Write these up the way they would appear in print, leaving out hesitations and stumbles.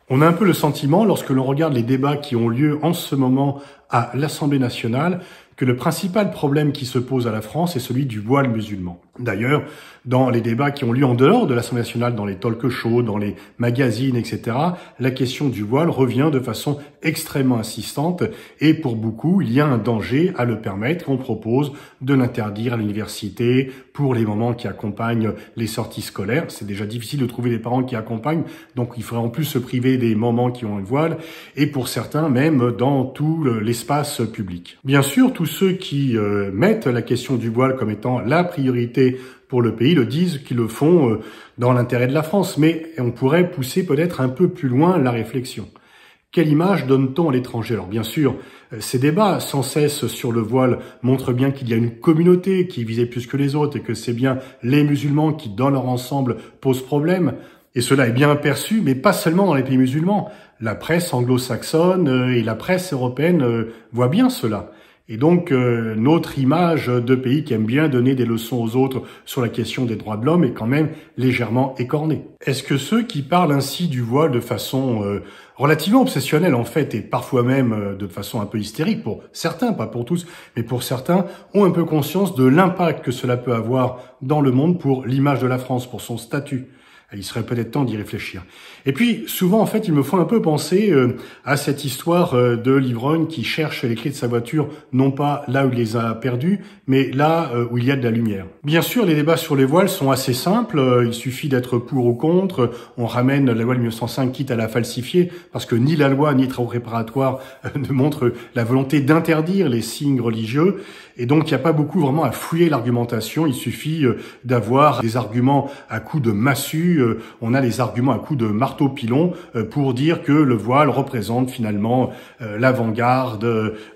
On a un peu le sentiment, lorsque l'on regarde les débats qui ont lieu en ce moment à l'Assemblée nationale, que le principal problème qui se pose à la France est celui du voile musulman. D'ailleurs, dans les débats qui ont lieu en dehors de l'Assemblée nationale, dans les talk shows, dans les magazines, etc., la question du voile revient de façon extrêmement insistante et pour beaucoup, il y a un danger à le permettre. On propose de l'interdire à l'université pour les moments qui accompagnent les sorties scolaires. C'est déjà difficile de trouver des parents qui accompagnent, donc il faudrait en plus se priver des moments qui ont un voile et pour certains même dans tout l'espace public. Bien sûr, tous ceux qui mettent la question du voile comme étant la priorité pour le pays le disent qu'ils le font dans l'intérêt de la France, mais on pourrait pousser peut-être un peu plus loin la réflexion. Quelle image donne-t-on à l'étranger? Alors bien sûr, ces débats sans cesse sur le voile montrent bien qu'il y a une communauté qui visait plus que les autres et que c'est bien les musulmans qui, dans leur ensemble, posent problème. Et cela est bien perçu, mais pas seulement dans les pays musulmans. La presse anglo-saxonne et la presse européenne voient bien cela. Et donc, notre image de pays qui aime bien donner des leçons aux autres sur la question des droits de l'homme est quand même légèrement écornée. Est-ce que ceux qui parlent ainsi du voile de façon relativement obsessionnelle en fait, et parfois même de façon un peu hystérique pour certains, pas pour tous, mais pour certains, ont un peu conscience de l'impact que cela peut avoir dans le monde pour l'image de la France, pour son statut? Il serait peut-être temps d'y réfléchir. Et puis, souvent, en fait, il me faut un peu penser à cette histoire de l'ivrogne qui cherche les clés de sa voiture, non pas là où il les a perdues, mais là où il y a de la lumière. Bien sûr, les débats sur les voiles sont assez simples. Il suffit d'être pour ou contre. On ramène la loi de 1905, quitte à la falsifier, parce que ni la loi, ni les travaux préparatoires ne montrent la volonté d'interdire les signes religieux. Et donc, il n'y a pas beaucoup vraiment à fouiller l'argumentation. Il suffit d'avoir des arguments à coups de massue. On a des arguments à coups de marteau-pilon pour dire que le voile représente finalement l'avant-garde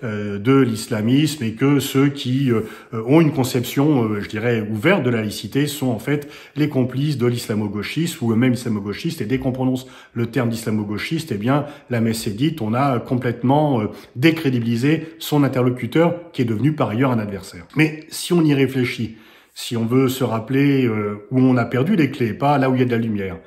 de l'islamisme et que ceux qui ont une conception, je dirais, ouverte de la laïcité sont en fait les complices de l'islamo-gauchisme ou même islamo-gauchiste. Et dès qu'on prononce le terme d'islamo-gauchiste, eh bien, la messe est dite, on a complètement décrédibilisé son interlocuteur qui est devenu par ailleurs un adversaire. Mais si on y réfléchit, si on veut se rappeler où on a perdu les clés, pas là où il y a de la lumière,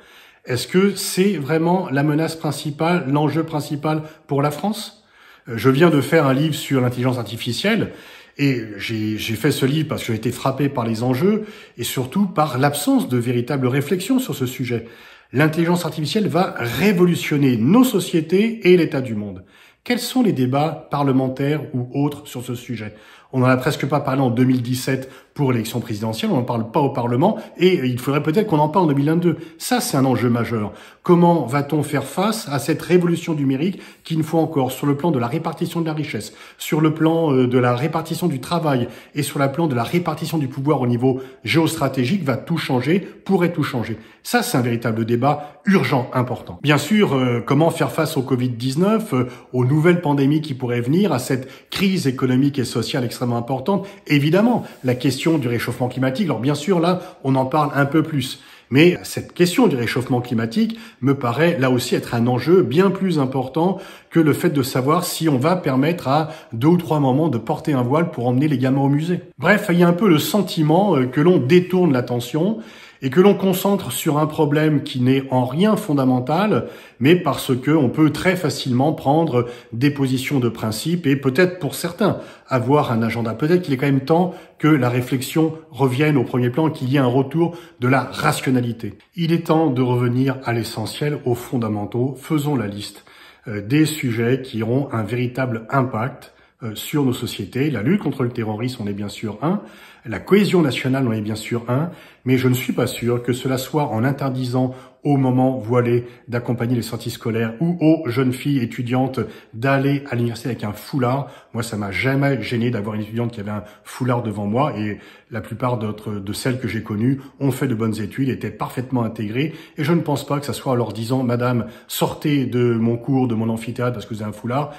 est-ce que c'est vraiment la menace principale, l'enjeu principal pour la France? Je viens de faire un livre sur l'intelligence artificielle et j'ai fait ce livre parce que j'ai été frappé par les enjeux et surtout par l'absence de véritable réflexion sur ce sujet. L'intelligence artificielle va révolutionner nos sociétés et l'état du monde. Quels sont les débats parlementaires ou autres sur ce sujet? On n'en a presque pas parlé en 2017 pour l'élection présidentielle, on n'en parle pas au Parlement et il faudrait peut-être qu'on en parle en 2022. Ça, c'est un enjeu majeur. Comment va-t-on faire face à cette révolution numérique qui, une fois encore, sur le plan de la répartition de la richesse, sur le plan de la répartition du travail et sur le plan de la répartition du pouvoir au niveau géostratégique, va tout changer, pourrait tout changer? Ça, c'est un véritable débat urgent, important. Bien sûr, comment faire face au Covid-19, aux nouvelles pandémies qui pourraient venir, à cette crise économique et sociale extrêmement importante? Évidemment, la question du réchauffement climatique, alors bien sûr, là, on en parle un peu plus. Mais cette question du réchauffement climatique me paraît là aussi être un enjeu bien plus important que le fait de savoir si on va permettre à 2 ou 3 mamans de porter un voile pour emmener les gamins au musée. Bref, il y a un peu le sentiment que l'on détourne l'attention et que l'on concentre sur un problème qui n'est en rien fondamental, mais parce que on peut très facilement prendre des positions de principe et peut-être pour certains avoir un agenda. Peut-être qu'il est quand même temps que la réflexion revienne au premier plan, qu'il y ait un retour de la rationalité. Il est temps de revenir à l'essentiel, aux fondamentaux. Faisons la liste des sujets qui auront un véritable impact sur nos sociétés. La lutte contre le terrorisme en est bien sûr un, la cohésion nationale en est bien sûr un, mais je ne suis pas sûr que cela soit en interdisant aux mamans voilées d'accompagner les sorties scolaires ou aux jeunes filles étudiantes d'aller à l'université avec un foulard. Moi, ça m'a jamais gêné d'avoir une étudiante qui avait un foulard devant moi et la plupart de celles que j'ai connues ont fait de bonnes études, étaient parfaitement intégrées et je ne pense pas que ça soit en leur disant « Madame, sortez de mon cours, de mon amphithéâtre parce que vous avez un foulard »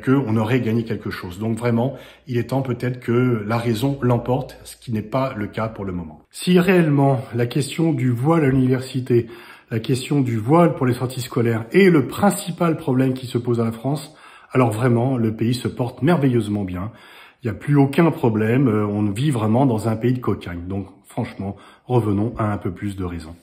qu'on aurait gagné quelque chose. Donc vraiment, il est temps peut-être que la raison l'emporte, ce qui n'est pas le cas pour le moment. Si réellement la question du voile à l'université, la question du voile pour les sorties scolaires est le principal problème qui se pose à la France, Alors vraiment, le pays se porte merveilleusement bien. Il n'y a plus aucun problème, on vit vraiment dans un pays de cocagne. Donc franchement, revenons à un peu plus de raison.